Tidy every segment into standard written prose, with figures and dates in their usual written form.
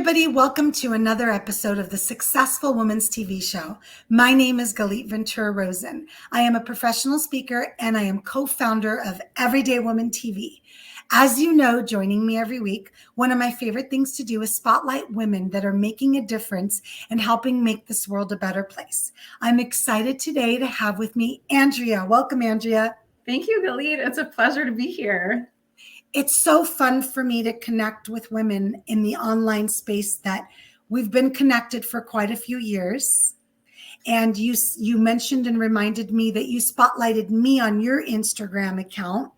everybody. Welcome to another episode of the Successful Woman's TV show. My name is Galit Ventura-Rozen. I am a professional speaker and I am co-founder of Everyday Woman TV. As you know, joining me every week, one of my favorite things to do is spotlight women that are making a difference and helping make this world a better place. I'm excited today to have with me Andrea. Welcome, Andrea. Thank you, Galit. It's a pleasure to be here. It's so fun for me to connect with women in the online space that we've been connected for quite a few years. And you mentioned and reminded me that you spotlighted me on your Instagram account,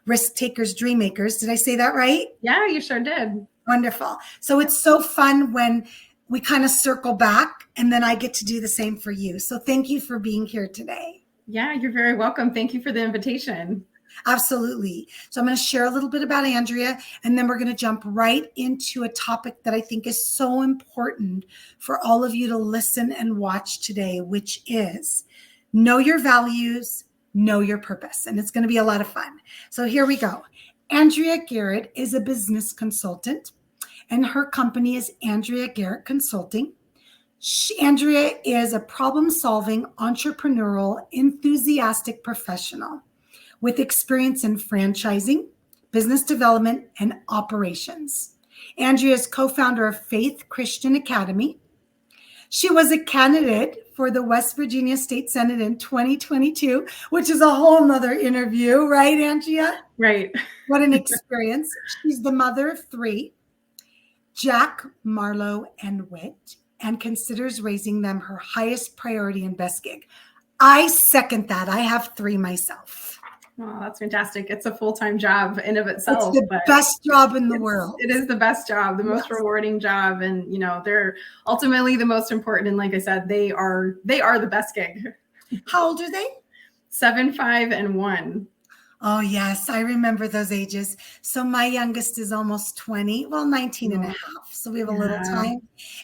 Risk Takers, Dream Makers. Did I say that right? Yeah, you sure did. Wonderful. So it's so fun when we kind of circle back and then I get to do the same for you. So thank you for being here today. Yeah, you're very welcome. Thank you for the invitation. Absolutely. So I'm going to share a little bit about Andrea, and then we're going to jump right into a topic that I think is so important for all of you to listen and watch today, which is know your values, know your purpose. And it's going to be a lot of fun. So here we go. Andrea Garrett is a business consultant, and her company is Andrea Garrett Consulting. Andrea is a problem-solving, entrepreneurial, enthusiastic professional with experience in franchising, business development, and operations. Andrea is co-founder of Faith Christian Academy. She was a candidate for the West Virginia State Senate in 2022, which is a whole nother interview, right, Andrea? Right. What an experience. She's the mother of three, Jack, Marlo, and Whit, and considers raising them her highest priority and best gig. I second that. I have three myself. Oh, that's fantastic. It's a full-time job in of itself. It's the best job in the world. It is the best job, the most rewarding job. And, you know, they're ultimately the most important. And like I said, they are the best gig. How old are they? 7, 5, and 1. Oh, yes. I remember those ages. So my youngest is almost 20, well, 19 and a half. So we have a little time.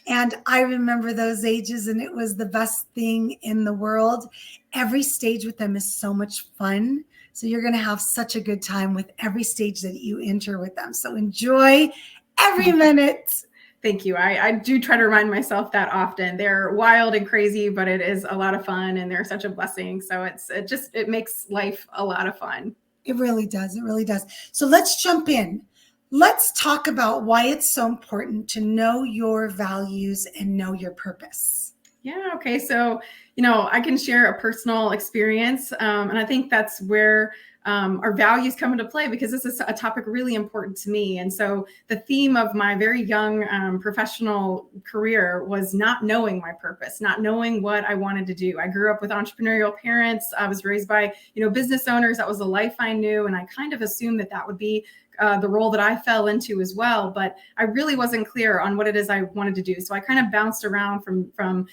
And I remember those ages, and it was the best thing in the world. Every stage with them is so much fun. So you're going to have such a good time with every stage that you enter with them. So enjoy every minute. Thank you. I do try to remind myself that often. They're wild and crazy, but it is a lot of fun and they're such a blessing. So it makes life a lot of fun. It really does. It really does. So let's jump in. Let's talk about why it's so important to know your values and know your purpose. Yeah. Okay. So, you know, I can share a personal experience. And I think that's where our values come into play, because this is a topic really important to me. And so the theme of my very young professional career was not knowing my purpose, not knowing what I wanted to do. I grew up with entrepreneurial parents. I was raised by, business owners. That was the life I knew. And I kind of assumed that would be the role that I fell into as well, but I really wasn't clear on what it is I wanted to do. So I kind of bounced around from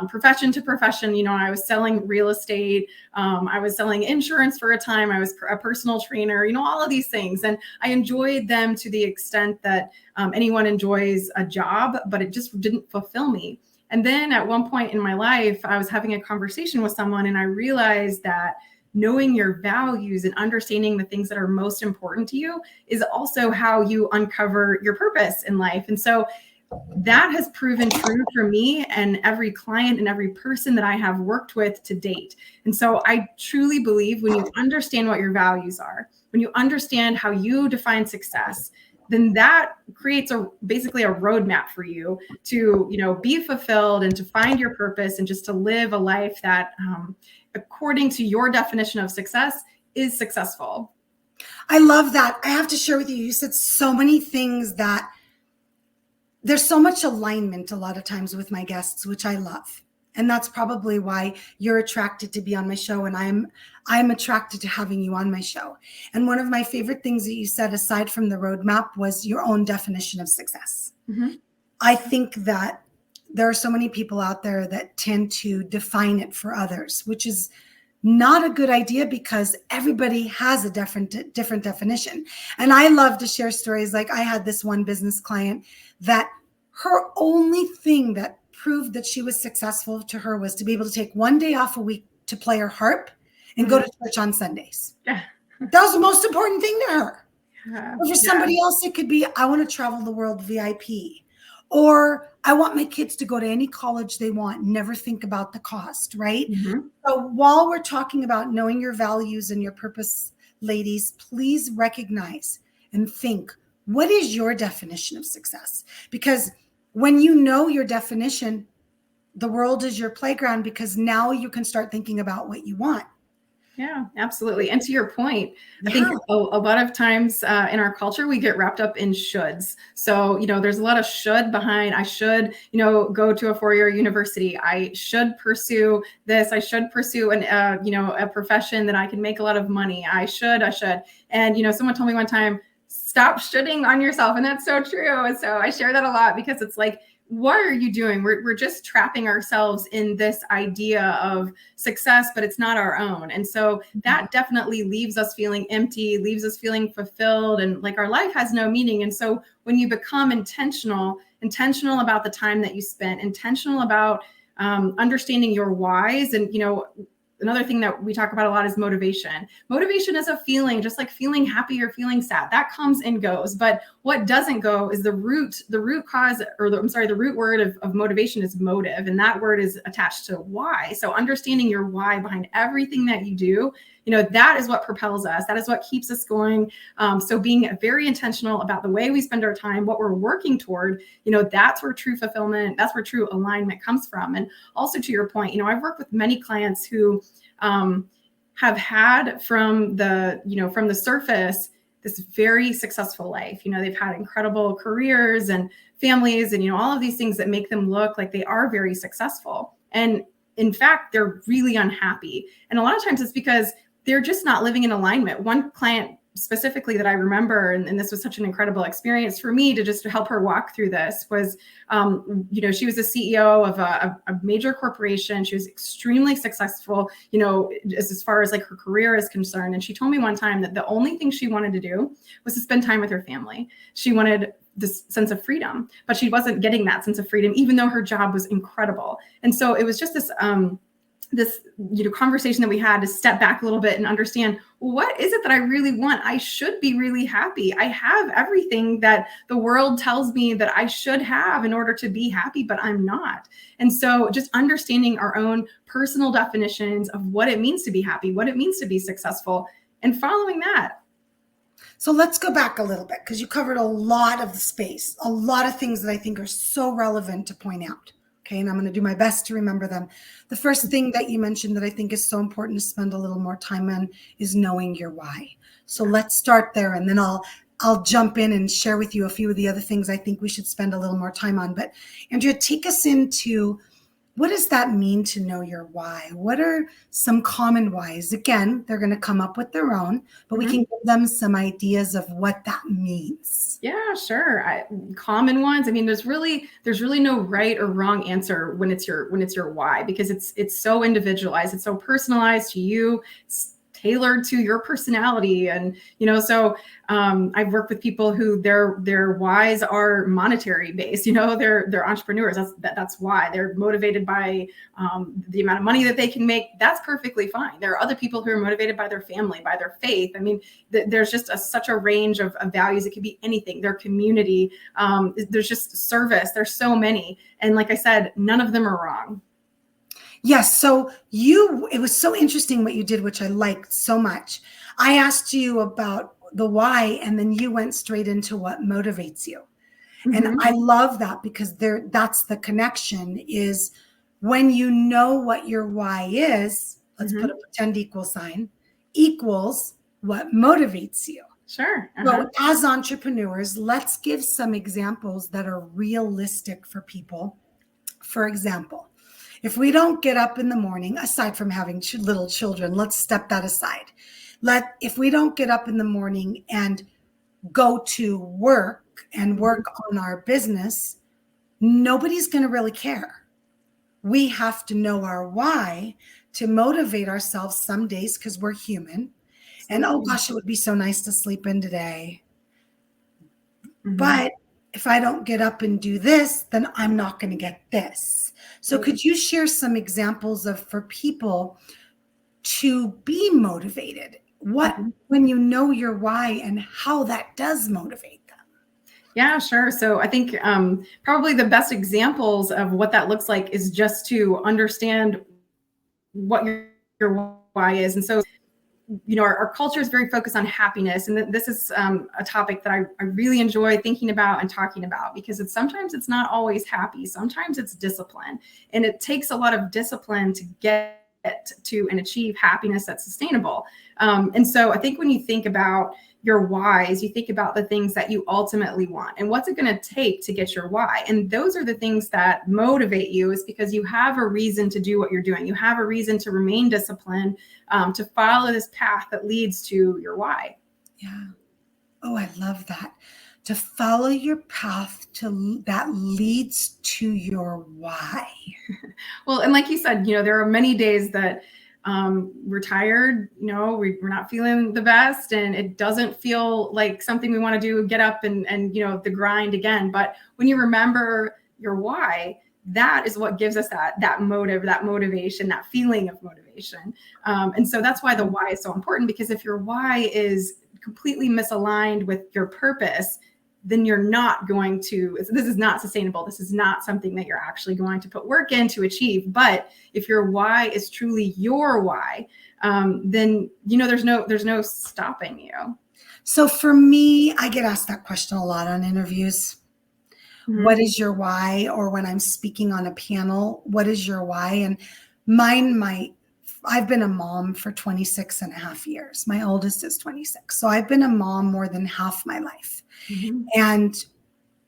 profession to profession. I was selling real estate. I was selling insurance for a time. I was a personal trainer, all of these things. And I enjoyed them to the extent that anyone enjoys a job, but it just didn't fulfill me. And then at one point in my life, I was having a conversation with someone and I realized that knowing your values and understanding the things that are most important to you is also how you uncover your purpose in life. And so that has proven true for me and every client and every person that I have worked with to date. And so I truly believe when you understand what your values are, when you understand how you define success, then that creates basically a roadmap for you to, be fulfilled and to find your purpose and just to live a life that, according to your definition of success, is successful. I love that. I have to share with you, you said so many things that there's so much alignment a lot of times with my guests, which I love. And that's probably why you're attracted to be on my show. And I'm attracted to having you on my show. And one of my favorite things that you said, aside from the roadmap, was your own definition of success. Mm-hmm. I think that there are so many people out there that tend to define it for others, which is not a good idea because everybody has a different definition. And I love to share stories. Like I had this one business client that her only thing that proved that she was successful to her was to be able to take one day off a week to play her harp and go to church on Sundays. Yeah. That was the most important thing to her. Or for somebody else, it could be, I want to travel the world VIP. Or I want my kids to go to any college they want, never think about the cost, right? Mm-hmm. So while we're talking about knowing your values and your purpose, ladies, please recognize and think, what is your definition of success? Because when you know your definition, the world is your playground, because now you can start thinking about what you want. Yeah, absolutely. And to your point, I Yeah. think a lot of times in our culture, we get wrapped up in shoulds. So, there's a lot of should behind, I should, go to a 4-year university. I should pursue this. I should pursue a profession that I can make a lot of money. I should. And, someone told me one time, stop shoulding on yourself. And that's so true. And so I share that a lot, because it's like, what are you doing? We're just trapping ourselves in this idea of success, but it's not our own. And so that definitely leaves us feeling empty, leaves us feeling fulfilled, and like our life has no meaning. And so when you become intentional about the time that you spent, intentional about understanding your whys, and another thing that we talk about a lot is motivation. Motivation is a feeling, just like feeling happy or feeling sad. That comes and goes. But what doesn't go is the root cause, or the root word of motivation is motive. And that word is attached to why. So understanding your why behind everything that you do, that is what propels us. That is what keeps us going. So being very intentional about the way we spend our time, what we're working toward, that's where true fulfillment, that's where true alignment comes from. And also to your point, I've worked with many clients who have had from the surface this very successful life. They've had incredible careers and families and, all of these things that make them look like they are very successful. And in fact, they're really unhappy. And a lot of times it's because they're just not living in alignment. One client specifically that I remember, and this was such an incredible experience for me to help her walk through this, was, she was a CEO of a major corporation. She was extremely successful, as far as like her career is concerned. And she told me one time that the only thing she wanted to do was to spend time with her family. She wanted this sense of freedom, but she wasn't getting that sense of freedom, even though her job was incredible. And so it was just this conversation that we had to step back a little bit and understand, what is it that I really want? I should be really happy. I have everything that the world tells me that I should have in order to be happy, but I'm not. And so just understanding our own personal definitions of what it means to be happy, what it means to be successful, and following that. So let's go back a little bit, because you covered a lot of the space, a lot of things that I think are so relevant to point out. Okay, and I'm going to do my best to remember them. The first thing that you mentioned that I think is so important to spend a little more time on is knowing your why. So let's start there, and then I'll jump in and share with you a few of the other things I think we should spend a little more time on. But Andrea, take us into, what does that mean to know your why? What are some common whys? Again, they're going to come up with their own, but we can give them some ideas of what that means. Yeah, sure. Common ones. I mean, there's really no right or wrong answer when it's your why, because it's so individualized. It's so personalized to you. It's tailored to your personality. And, so I've worked with people who their whys are monetary based, they're entrepreneurs. That's why they're motivated by the amount of money that they can make. That's perfectly fine. There are other people who are motivated by their family, by their faith. I mean, there's just such a range of values. It could be anything, their community. There's just service. There's so many. And like I said, none of them are wrong. Yes. So it was so interesting what you did, which I liked so much. I asked you about the why, and then you went straight into what motivates you. Mm-hmm. And I love that, because that's the connection, is when you know what your why is, let's put a pretend equal sign, equals what motivates you. Sure. So as entrepreneurs, let's give some examples that are realistic for people. For example, if we don't get up in the morning, aside from having little children, let's step that aside. If we don't get up in the morning and go to work and work on our business, nobody's going to really care. We have to know our why to motivate ourselves some days, because we're human. And oh gosh, it would be so nice to sleep in today. But if I don't get up and do this, then I'm not going to get this. So could you share some examples for people to be motivated? When you know your why and how that does motivate them? Yeah, sure. So I think probably the best examples of what that looks like is just to understand what your why is. And so, our culture is very focused on happiness. And this is a topic that I really enjoy thinking about and talking about, because sometimes it's not always happy. Sometimes it's discipline. And it takes a lot of discipline to get to and achieve happiness that's sustainable. And so I think when you think about your whys, you think about the things that you ultimately want and what's it going to take to get your why. And those are the things that motivate you, is because you have a reason to do what you're doing. You have a reason to remain disciplined, to follow this path that leads to your why. Yeah. Oh, I love that. To follow your path that leads to your why. Well, and like you said, there are many days that we're tired, we're not feeling the best, and it doesn't feel like something we want to do, get up and the grind again. But when you remember your why, that is what gives us that motive, that motivation, that feeling of motivation. And so that's why the why is so important, because if your why is completely misaligned with your purpose, then you're not going to, this is not sustainable. This is not something that you're actually going to put work in to achieve. But if your why is truly your why, then, there's no stopping you. So for me, I get asked that question a lot on interviews. Mm-hmm. What is your why? Or when I'm speaking on a panel, what is your why? And I've been a mom for 26 and a half years. My oldest is 26. So I've been a mom more than half my life. Mm-hmm. And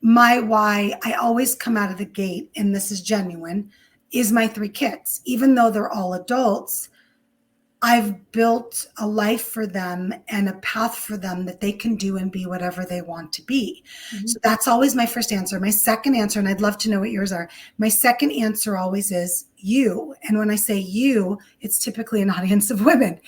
my why, I always come out of the gate, and this is genuine, is my 3 kids. Even though they're all adults, I've built a life for them and a path for them that they can do and be whatever they want to be. Mm-hmm. So that's always my first answer. My second answer, and I'd love to know what yours are. My second answer always is you. And when I say you, it's typically an audience of women.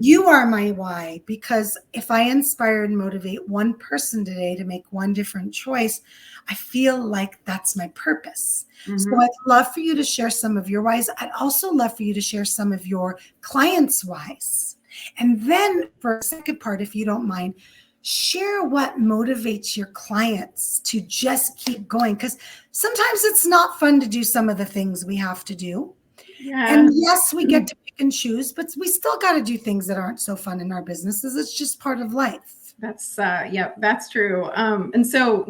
You are my why, because if I inspire and motivate one person today to make one different choice, I feel like that's my purpose. Mm-hmm. So I'd love for you to share some of your whys. I'd also love for you to share some of your clients' whys. And then for a second part, if you don't mind, share what motivates your clients to just keep going. Because sometimes it's not fun to do some of the things we have to do. Yeah. And yes, we get to pick and choose, but we still got to do things that aren't so fun in our businesses. It's just part of life. That's that's true. And so,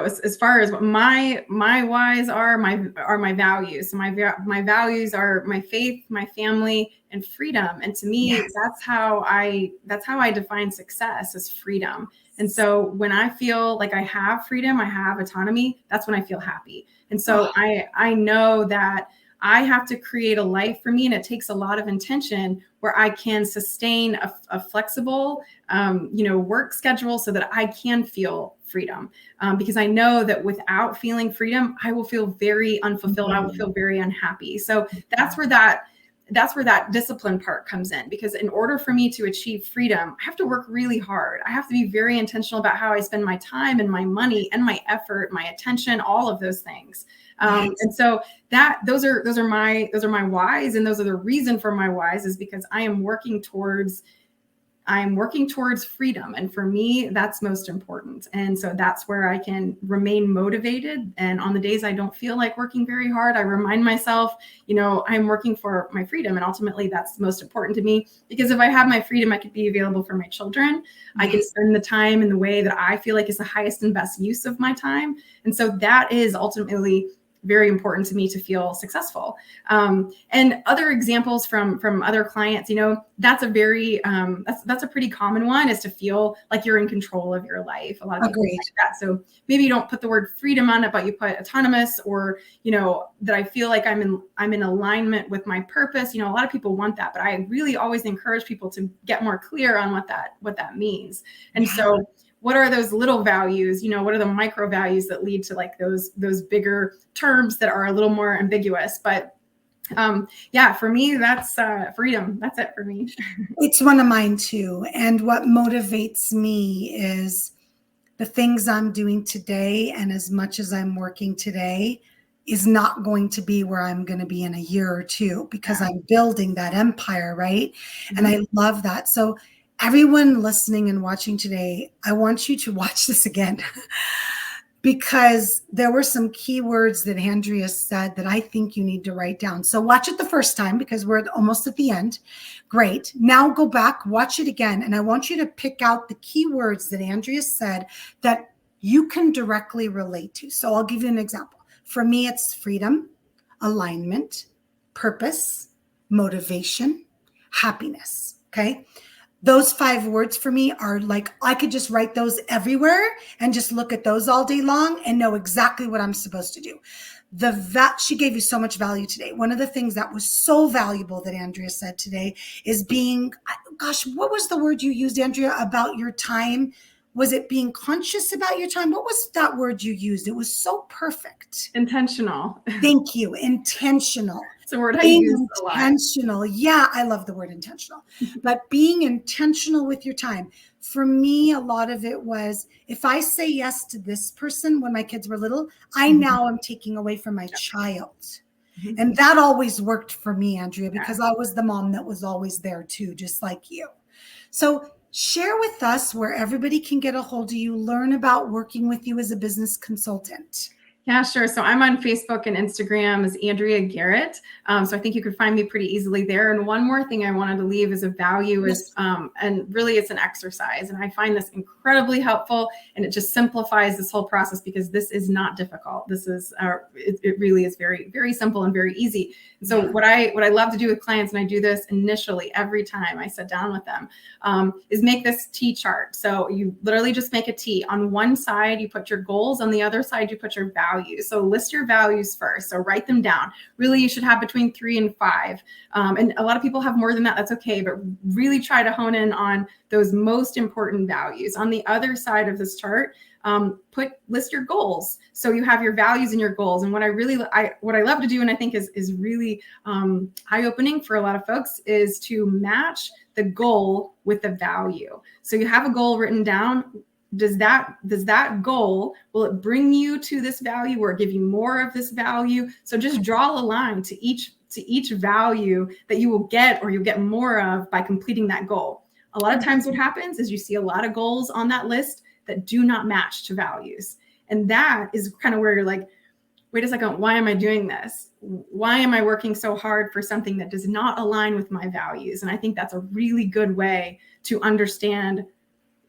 as far as what my whys are my values. So my values are my faith, my family, and freedom. And to me, yes, that's how I define success, as freedom. And so when I feel like I have freedom, I have autonomy, that's when I feel happy. And so I know that I have to create a life for me, and it takes a lot of intention where I can sustain a flexible, work schedule so that I can feel freedom. Because I know that without feeling freedom, I will feel very unfulfilled. Mm-hmm. I will feel very unhappy. So that's where that discipline part comes in, because in order for me to achieve freedom, I have to work really hard. I have to be very intentional about how I spend my time and my money and my effort, my attention, all of those things. And so those are my whys, and those are the reason for my whys, is because I am working towards freedom. And for me, that's most important. And so that's where I can remain motivated. And on the days I don't feel like working very hard, I remind myself, I'm working for my freedom. And ultimately that's most important to me, because if I have my freedom, I could be available for my children. Mm-hmm. I can spend the time in the way that I feel like is the highest and best use of my time. And so that is ultimately very important to me to feel successful. And other examples from other clients, that's a very, that's a pretty common one, is to feel like you're in control of your life. A lot of people like that. So maybe you don't put the word freedom on it, but you put autonomous, or, that I feel like I'm in alignment with my purpose. A lot of people want that, but I really always encourage people to get more clear on what that means. And so what are those little values? What are the micro values that lead to like those bigger terms that are a little more ambiguous? But for me, that's freedom. That's it for me. It's one of mine too. And what motivates me is the things I'm doing today. And as much as I'm working today is not going to be where I'm going to be in a year or two, because I'm building that empire, right? Mm-hmm. And I love that. So everyone listening and watching today, I want you to watch this again. because there were some keywords that Andrea said that I think you need to write down. So watch it the first time because we're almost at the end. Great. Now go back, watch it again. And I want you to pick out the keywords that Andrea said that you can directly relate to. So I'll give you an example. For me, it's freedom, alignment, purpose, motivation, happiness. Okay. Those 5 words for me are like, I could just write those everywhere and just look at those all day long and know exactly what I'm supposed to do. She gave you so much value today. One of the things that was so valuable that Andrea said today is being, gosh, what was the word you used, Andrea, about your time? Was it being conscious about your time? What was that word you used? It was so perfect. Intentional. Thank you. Intentional. It's a word I Being use a lot. intentional. Yeah, I love the word intentional. But being intentional with your time. For me, a lot of it was, if I say yes to this person when my kids were little, I now am taking away from my child. And that always worked for me, Andrea, because I was the mom that was always there too, just like you. So share with us where everybody can get a hold of you, learn about working with you as a business consultant. Yeah, sure. So I'm on Facebook and Instagram as Andrea Garrett. So I think you could find me pretty easily there. And one more thing I wanted to leave as a value is, and really it's an exercise. And I find this incredibly helpful, and it just simplifies this whole process because this is not difficult. This is, it really is very, very simple and very easy. And so what I love to do with clients, and I do this initially every time I sit down with them, is make this T chart. So you literally just make a T. On one side, you put your goals. On the other side, you put your values. So list your values first. So write them down. Really, you should have between 3 and 5. And a lot of people have more than that. That's okay. But really try to hone in on those most important values. On the other side of this chart, list your goals. So you have your values and your goals. And what I love to do, and I think is really eye-opening for a lot of folks, is to match the goal with the value. So you have a goal written down. Does that goal, will it bring you to this value or give you more of this value? So just draw a line to each value that you will get, or you'll get more of by completing that goal. A lot of times what happens is you see a lot of goals on that list that do not match to values. And that is kind of where you're like, wait a second, why am I doing this? Why am I working so hard for something that does not align with my values? And I think that's a really good way to understand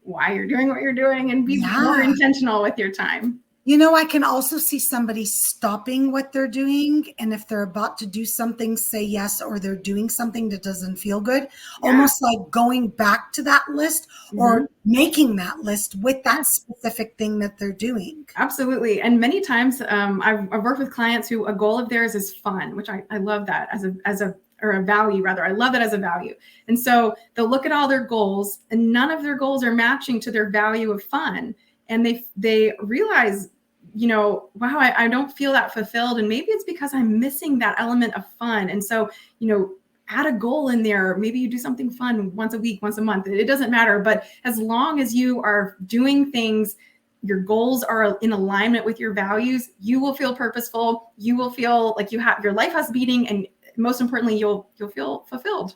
why you're doing what you're doing and be more intentional with your time. You know, I can also see somebody stopping what they're doing. And if they're about to do something, say yes, or they're doing something that doesn't feel good, almost like going back to that list or making that list with that specific thing that they're doing. Absolutely. And many times I've worked with clients who a goal of theirs is fun, which I love that or a value rather. I love it as a value. And so they'll look at all their goals and none of their goals are matching to their value of fun. And they realize, wow, I don't feel that fulfilled. And maybe it's because I'm missing that element of fun. And so, add a goal in there. Maybe you do something fun once a week, once a month. It doesn't matter. But as long as you are doing things, your goals are in alignment with your values, you will feel purposeful. You will feel like your life has meaning, and most importantly, you'll feel fulfilled.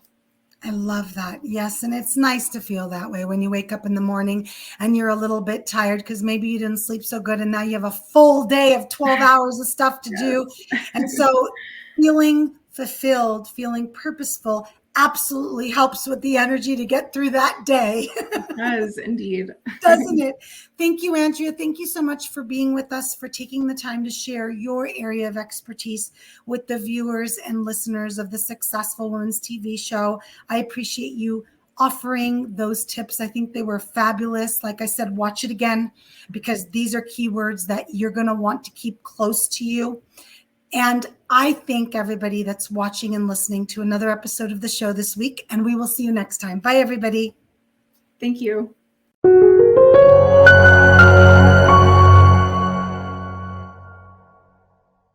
I love that. Yes. And it's nice to feel that way when you wake up in the morning and you're a little bit tired because maybe you didn't sleep so good and now you have a full day of 12 hours of stuff to do. And so feeling fulfilled, feeling purposeful absolutely helps with the energy to get through that day. It does indeed. Doesn't it? Thank you, Andrea. Thank you so much for being with us, for taking the time to share your area of expertise with the viewers and listeners of the Successful Women's TV show. I appreciate you offering those tips. I think they were fabulous. Like I said, watch it again because these are keywords that you're going to want to keep close to you. And I thank everybody that's watching and listening to another episode of the show this week, and we will see you next time. Bye, everybody. Thank you.